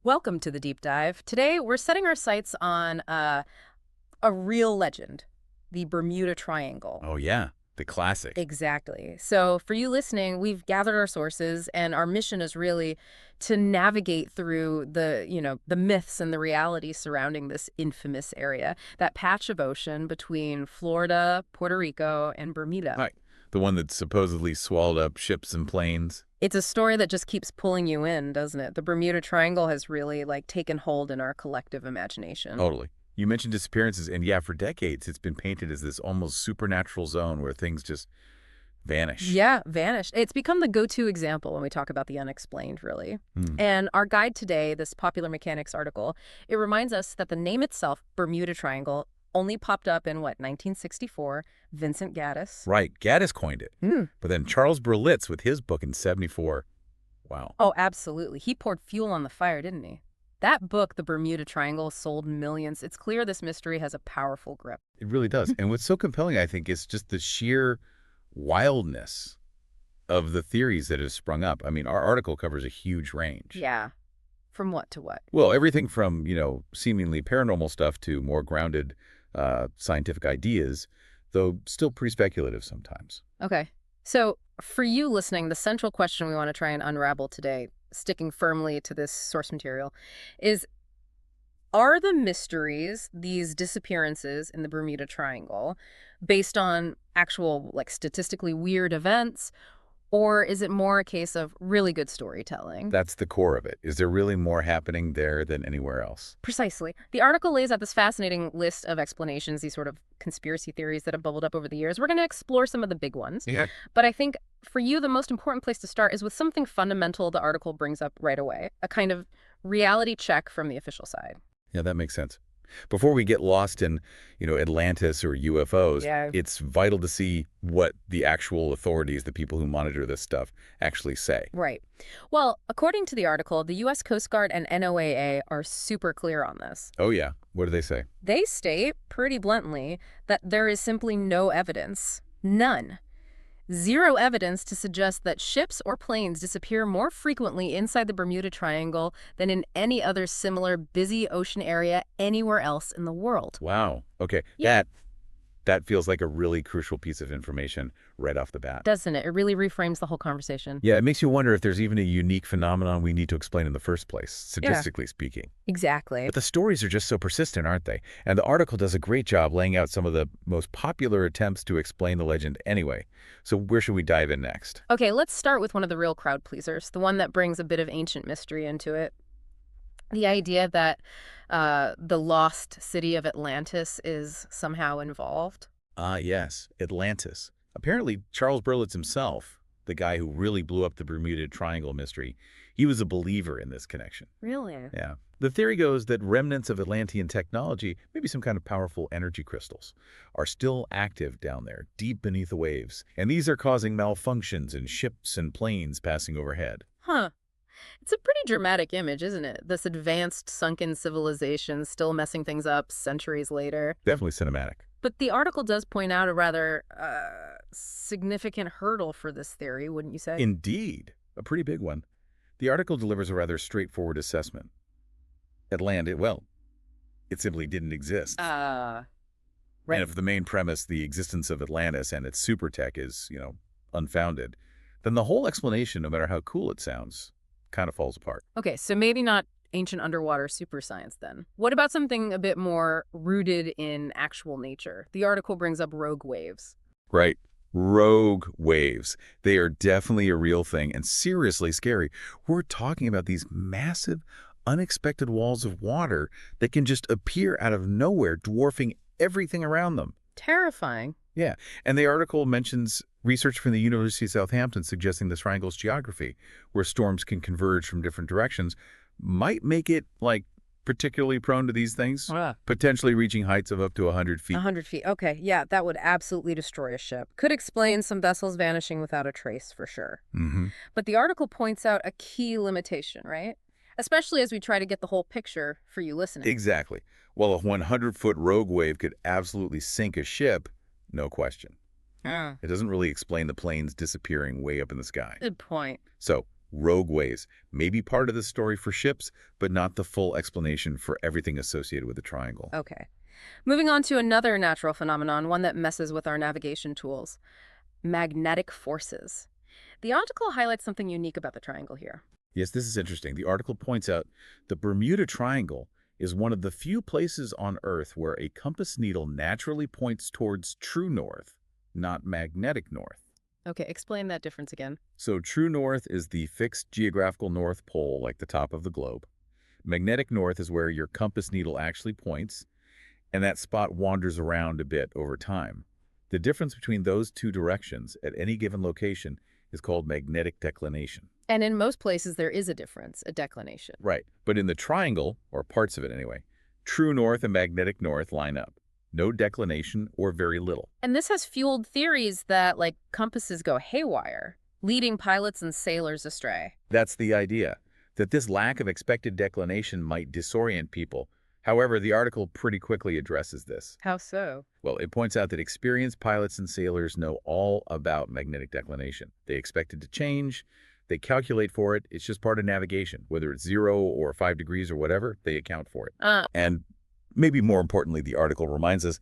Welcome to the deep dive. Today, we're setting our sights on a real legend, the Bermuda Triangle. Oh, yeah. The classic. Exactly. So, for you listening, we've gathered our sources, and our mission is really to navigate through the myths and the reality surrounding this infamous area, that patch of ocean between Florida, Puerto Rico, and Bermuda. Right. The one that supposedly swallowed up ships and planes. It's a story that just keeps pulling you in, doesn't it? The Bermuda Triangle has really taken hold in our collective imagination. Totally. You mentioned disappearances, and yeah, for decades, it's been painted as this almost supernatural zone where things just vanish. Yeah, vanished. It's become the go-to example when we talk about the unexplained, really. Hmm. And our guide today, this Popular Mechanics article, it reminds us that the name itself, Bermuda Triangle, only popped up in, 1964, Vincent Gaddis. Right. Gaddis coined it. Hmm. But then Charles Berlitz with his book in 74. Wow. Oh, absolutely. He poured fuel on the fire, didn't he? That book, The Bermuda Triangle, sold millions. It's clear this mystery has a powerful grip. It really does. And what's so compelling, I think, is just the sheer wildness of the theories that have sprung up. I mean, our article covers a huge range. Yeah. From what to what? Well, everything from, seemingly paranormal stuff to more grounded scientific ideas, though still pretty speculative sometimes. Okay. So, for you listening, the central question we want to try and unravel today, sticking firmly to this source material, is are the mysteries, these disappearances in the Bermuda Triangle, based on actual, statistically weird events, or is it more a case of really good storytelling? That's the core of it. Is there really more happening there than anywhere else? Precisely. The article lays out this fascinating list of explanations, these sort of conspiracy theories that have bubbled up over the years. We're going to explore some of the big ones. Yeah. But I think for you, the most important place to start is with something fundamental the article brings up right away, a kind of reality check from the official side. Yeah, that makes sense. Before we get lost in, Atlantis or UFOs, Yeah. it's vital to see what the actual authorities, the people who monitor this stuff, actually say. Right. Well, according to the article, the U.S. Coast Guard and NOAA are super clear on this. Oh, yeah. What do they say? They state, pretty bluntly, that there is simply no evidence. None. Zero evidence to suggest that ships or planes disappear more frequently inside the Bermuda Triangle than in any other similar busy ocean area anywhere else in the world. Wow. Okay. Yeah. That feels like a really crucial piece of information right off the bat. Doesn't it? It really reframes the whole conversation. Yeah, it makes you wonder if there's even a unique phenomenon we need to explain in the first place, statistically speaking. Exactly. But the stories are just so persistent, aren't they? And the article does a great job laying out some of the most popular attempts to explain the legend anyway. So where should we dive in next? Okay, let's start with one of the real crowd pleasers, the one that brings a bit of ancient mystery into it. The idea that the lost city of Atlantis is somehow involved. Ah, yes, Atlantis. Apparently, Charles Berlitz himself, the guy who really blew up the Bermuda Triangle mystery, he was a believer in this connection. Really? Yeah. The theory goes that remnants of Atlantean technology, maybe some kind of powerful energy crystals, are still active down there, deep beneath the waves. And these are causing malfunctions in ships and planes passing overhead. Huh. It's a pretty dramatic image, isn't it? This advanced, sunken civilization still messing things up centuries later. Definitely cinematic. But the article does point out a rather significant hurdle for this theory, wouldn't you say? Indeed, a pretty big one. The article delivers a rather straightforward assessment. Atlantis, well, it simply didn't exist. Right. And if the main premise, the existence of Atlantis and its super tech is, unfounded, then the whole explanation, no matter how cool it sounds, kind of falls apart. Okay, so maybe not ancient underwater super science then. What about something a bit more rooted in actual nature? The article brings up rogue waves. Right. Rogue waves. They are definitely a real thing and seriously scary. We're talking about these massive, unexpected walls of water that can just appear out of nowhere, dwarfing everything around them. Terrifying. Yeah, and the article mentions research from the University of Southampton suggesting the triangle's geography, where storms can converge from different directions, might make it, particularly prone to these things, potentially reaching heights of up to 100 feet. 100 feet. Okay, yeah, that would absolutely destroy a ship. Could explain some vessels vanishing without a trace, for sure. Mm-hmm. But the article points out a key limitation, right? Especially as we try to get the whole picture for you listening. Exactly. While a 100-foot rogue wave could absolutely sink a ship, no question. It doesn't really explain the planes disappearing way up in the sky. Good point. So rogueways may be part of the story for ships, but not the full explanation for everything associated with the triangle. Okay. Moving on to another natural phenomenon, one that messes with our navigation tools. Magnetic forces. The article highlights something unique about the triangle here. Yes, this is interesting. The article points out the Bermuda Triangle is one of the few places on Earth where a compass needle naturally points towards true north, not magnetic north. Okay, explain that difference again. So true north is the fixed geographical north pole, like the top of the globe. Magnetic north is where your compass needle actually points, and that spot wanders around a bit over time. The difference between those two directions at any given location is called magnetic declination. And in most places, there is a difference, a declination. Right. But in the triangle, or parts of it anyway, true north and magnetic north line up. No declination or very little. And this has fueled theories that, like, compasses go haywire, leading pilots and sailors astray. That's the idea, that this lack of expected declination might disorient people. However, the article pretty quickly addresses this. How so? Well, it points out that experienced pilots and sailors know all about magnetic declination. They expect it to change. They calculate for it. It's just part of navigation. Whether it's 0 or 5 degrees or whatever, they account for it. And maybe more importantly, the article reminds us,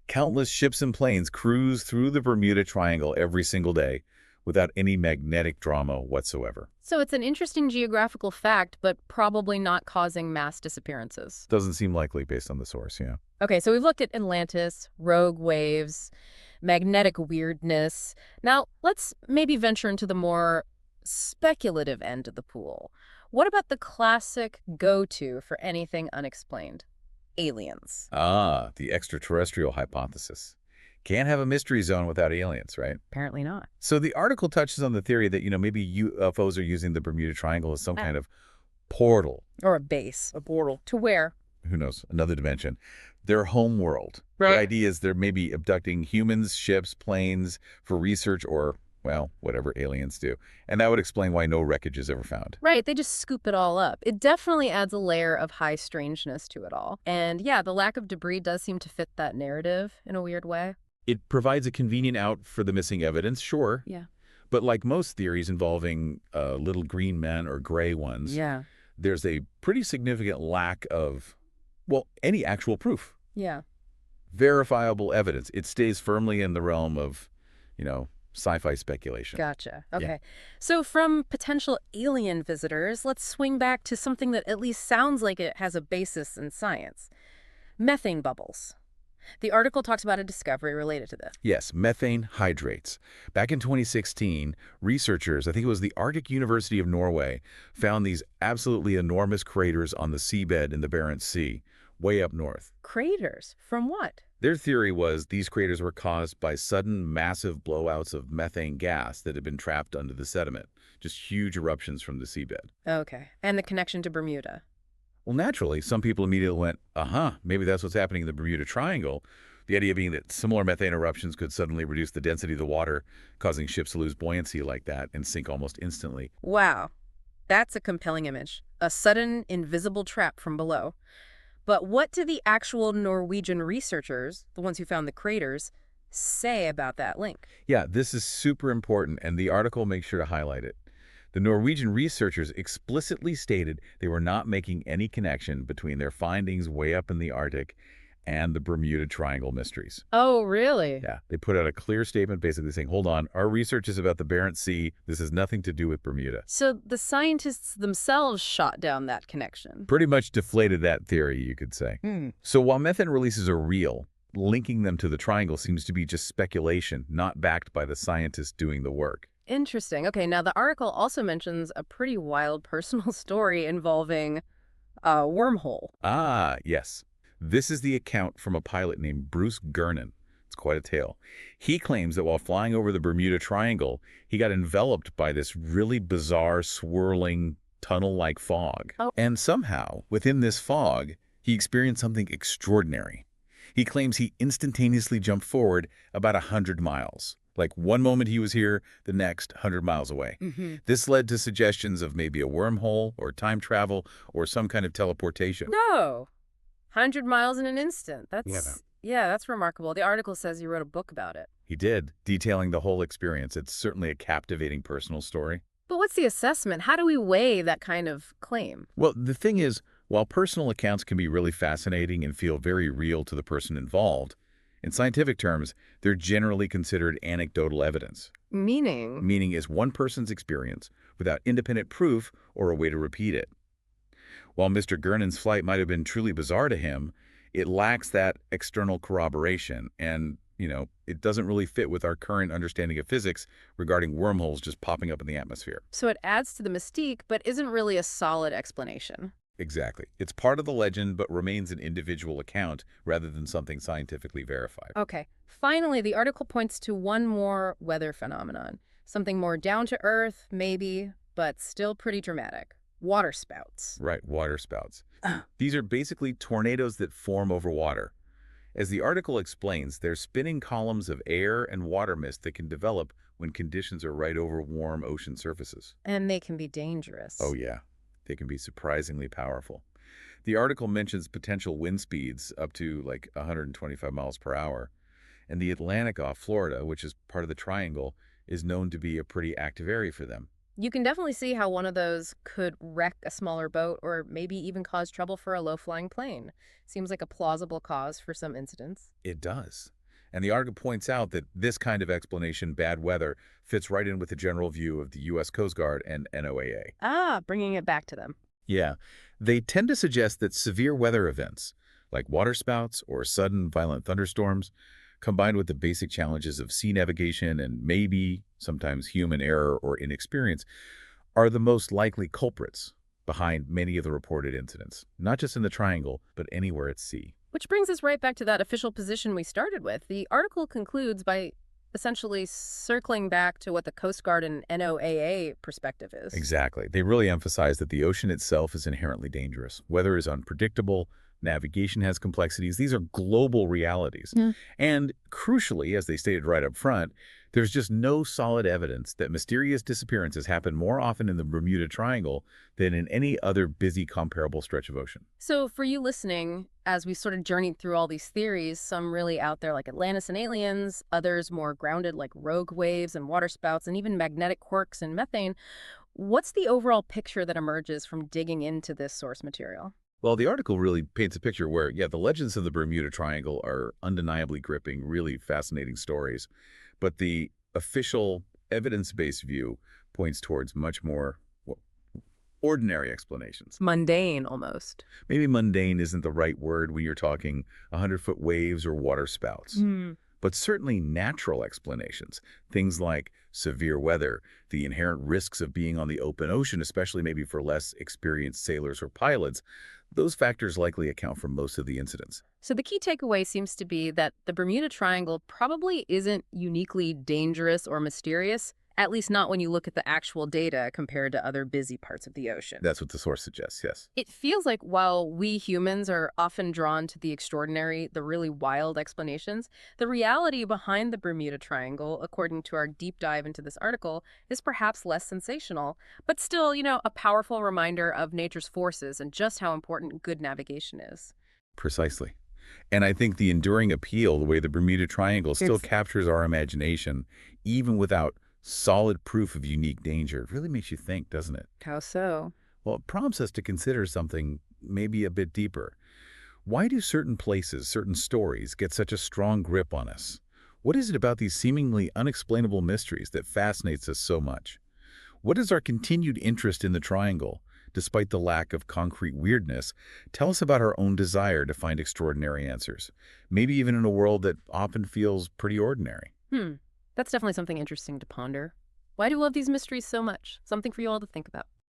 countless ships and planes cruise through the Bermuda Triangle every single day without any magnetic drama whatsoever. So it's an interesting geographical fact, but probably not causing mass disappearances. Doesn't seem likely based on the source, yeah. Okay, so we've looked at Atlantis, rogue waves, magnetic weirdness. Now, let's maybe venture into the more speculative end of the pool. What about the classic go-to for anything unexplained? Aliens. Ah, the extraterrestrial hypothesis. Can't have a mystery zone without aliens, right? Apparently not. So the article touches on the theory that, maybe UFOs are using the Bermuda Triangle as some kind of portal. Or a base. A portal. To where? Who knows? Another dimension. Their home world. Right. The idea is they're maybe abducting humans, ships, planes for research or, well, whatever aliens do. And that would explain why no wreckage is ever found. Right, they just scoop it all up. It definitely adds a layer of high strangeness to it all. And yeah, the lack of debris does seem to fit that narrative in a weird way. It provides a convenient out for the missing evidence, sure. Yeah. But like most theories involving little green men or gray ones, Yeah. there's a pretty significant lack of, well, any actual proof. Yeah. Verifiable evidence. It stays firmly in the realm of, sci-fi speculation. Gotcha. Okay. Yeah. So from potential alien visitors, let's swing back to something that at least sounds like it has a basis in science. Methane bubbles. The article talks about a discovery related to this. Yes, methane hydrates. Back in 2016, researchers, I think it was the Arctic University of Norway, found these absolutely enormous craters on the seabed in the Barents Sea, way up north. Craters? From what? Their theory was these craters were caused by sudden massive blowouts of methane gas that had been trapped under the sediment, just huge eruptions from the seabed. Okay. And the connection to Bermuda. Well, naturally, some people immediately went, maybe that's what's happening in the Bermuda Triangle. The idea being that similar methane eruptions could suddenly reduce the density of the water, causing ships to lose buoyancy like that and sink almost instantly. Wow. That's a compelling image. A sudden, invisible trap from below. But what do the actual Norwegian researchers, the ones who found the craters, say about that link? Yeah, this is super important, and the article makes sure to highlight it. The Norwegian researchers explicitly stated they were not making any connection between their findings way up in the Arctic and the Bermuda Triangle mysteries. Oh, really? Yeah, they put out a clear statement basically saying, hold on, our research is about the Barents Sea. This has nothing to do with Bermuda. So the scientists themselves shot down that connection. Pretty much deflated that theory, you could say. So while methane releases are real, linking them to the triangle seems to be just speculation, not backed by the scientists doing the work. Interesting. Okay, now the article also mentions a pretty wild personal story involving a wormhole. Ah, yes. This is the account from a pilot named Bruce Gernon. It's quite a tale. He claims that while flying over the Bermuda Triangle, he got enveloped by this really bizarre, swirling, tunnel-like fog. Oh. And somehow, within this fog, he experienced something extraordinary. He claims he instantaneously jumped forward about 100 miles. Like one moment he was here, the next 100 miles away. This led to suggestions of maybe a wormhole or time travel or some kind of teleportation. No. 100 miles in an instant. Yeah. That's remarkable. The article says he wrote a book about it. He did, detailing the whole experience. It's certainly a captivating personal story. But what's the assessment? How do we weigh that kind of claim? Well, the thing is, while personal accounts can be really fascinating and feel very real to the person involved, in scientific terms, they're generally considered anecdotal evidence. Meaning? Meaning is one person's experience without independent proof or a way to repeat it. While Mr. Gurnon's flight might have been truly bizarre to him, it lacks that external corroboration and, it doesn't really fit with our current understanding of physics regarding wormholes just popping up in the atmosphere. So it adds to the mystique, but isn't really a solid explanation. Exactly. It's part of the legend but remains an individual account rather than something scientifically verified. Okay. Finally, the article points to one more weather phenomenon. Something more down to earth, maybe, but still pretty dramatic. Water spouts. Right, water spouts. These are basically tornadoes that form over water. As the article explains, they're spinning columns of air and water mist that can develop when conditions are right over warm ocean surfaces. And they can be dangerous. Oh yeah, they can be surprisingly powerful. The article mentions potential wind speeds up to like 125 miles per hour, and the Atlantic off Florida, which is part of the triangle, is known to be a pretty active area for them. You can definitely see how one of those could wreck a smaller boat or maybe even cause trouble for a low-flying plane. Seems like a plausible cause for some incidents. It does. And the article points out that this kind of explanation, bad weather, fits right in with the general view of the U.S. Coast Guard and NOAA. Ah, bringing it back to them. Yeah, they tend to suggest that severe weather events, like waterspouts or sudden violent thunderstorms, combined with the basic challenges of sea navigation and maybe sometimes human error or inexperience, are the most likely culprits behind many of the reported incidents, not just in the Triangle, but anywhere at sea. Which brings us right back to that official position we started with. The article concludes by essentially circling back to what the Coast Guard and NOAA perspective is. Exactly. They really emphasize that the ocean itself is inherently dangerous. Weather is unpredictable. Navigation has complexities. These are global realities. Mm. And crucially, as they stated right up front, there's just no solid evidence that mysterious disappearances happen more often in the Bermuda Triangle than in any other busy comparable stretch of ocean. So for you listening, as we sort of journeyed through all these theories, some really out there like Atlantis and aliens, others more grounded like rogue waves and waterspouts and even magnetic quirks and methane, what's the overall picture that emerges from digging into this source material? Well, the article really paints a picture where, yeah, the legends of the Bermuda Triangle are undeniably gripping, really fascinating stories. But the official evidence-based view points towards much more ordinary explanations. Mundane, almost. Maybe mundane isn't the right word when you're talking 100-foot waves or water spouts. But certainly natural explanations, things like severe weather, the inherent risks of being on the open ocean, especially maybe for less experienced sailors or pilots, those factors likely account for most of the incidents. So the key takeaway seems to be that the Bermuda Triangle probably isn't uniquely dangerous or mysterious, at least not when you look at the actual data compared to other busy parts of the ocean. That's what the source suggests, yes. It feels like while we humans are often drawn to the extraordinary, the really wild explanations, the reality behind the Bermuda Triangle, according to our deep dive into this article, is perhaps less sensational, but still, a powerful reminder of nature's forces and just how important good navigation is. Precisely. And I think the enduring appeal, the way the Bermuda Triangle still captures our imagination, even without solid proof of unique danger, really makes you think, doesn't it? How so? Well, it prompts us to consider something maybe a bit deeper. Why do certain places, certain stories, get such a strong grip on us? What is it about these seemingly unexplainable mysteries that fascinates us so much? What does our continued interest in the Triangle, despite the lack of concrete weirdness, tell us about our own desire to find extraordinary answers, maybe even in a world that often feels pretty ordinary? That's definitely something interesting to ponder. Why do we love these mysteries so much? Something for you all to think about.